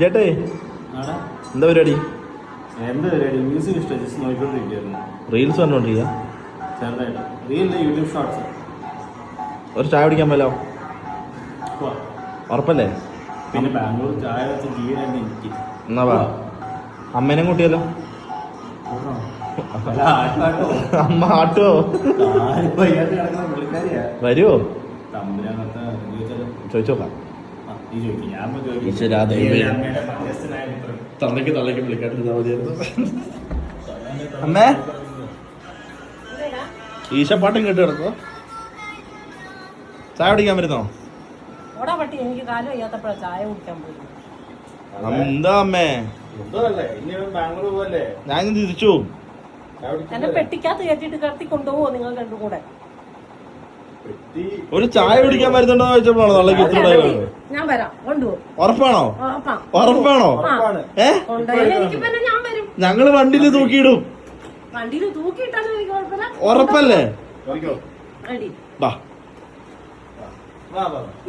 ചേട്ടേ എന്താ പരിപാടി? മ്യൂസിക് ഇഷ്ടം, ജസ്റ്റ് നോക്കിക്കൊണ്ടിരിക്കുകയായിരുന്നു. റീൽസ് കണ്ടോണ്ടിരിക്കുക? ചെറുതായിട്ട് റീലിൽ യൂട്യൂബ് ഷോർട്സ്. ഒരു ചായ കുടിക്കാൻ പോലോ? ഉറപ്പല്ലേ? പിന്നെ ബാംഗ്ലൂർ ചായ വെച്ച് ജീവനായിട്ട് എനിക്ക്. എന്നാ വാ, അമ്മേനെ കൂട്ടിയല്ലോ. അമ്മ ആട്ടോ? വരുവോ? ചോദിച്ചോക്കാം. തള്ളക്ക് വിളിക്കാട്ടിരുന്നാ മതിയായിരുന്നു. അമ്മേ, ഈശപ്പാട്ടും കേട്ട് കിടക്കോ? ചായ കുടിക്കാൻ വരുന്നോ? എന്താ അമ്മേ, ഞാൻ തിരിച്ചു പെട്ടിക്കകത്ത് കയറ്റിട്ട് കടത്തി കൊണ്ടുപോവോ നിങ്ങൾ രണ്ടും കൂടെ? ഒരു ചായ കുടിക്കാൻ വരുന്നുണ്ടോ ചോദിച്ചപ്പോഴാണോ തള്ളക്ക് ഇത്ര? ഞാൻ വരാം, കൊണ്ടുപോകും. ഉറപ്പാണോ? ഞങ്ങള് വണ്ടിയില് തൂക്കിയിടും. വണ്ടിയിൽ തൂക്കിയിട്ടാലും എനിക്ക് കുഴപ്പമില്ല. ഉറപ്പല്ലേ?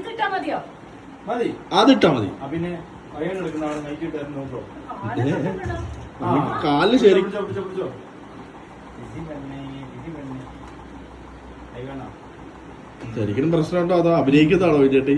ഇതിട്ടാ മതിയോ? അതിട്ടാ മതി. കാലിന് ശരി ശരിക്കും പ്രശ്നമുണ്ടോ അതോ അഭിനയിക്കുന്നതാണോ ചേട്ടി?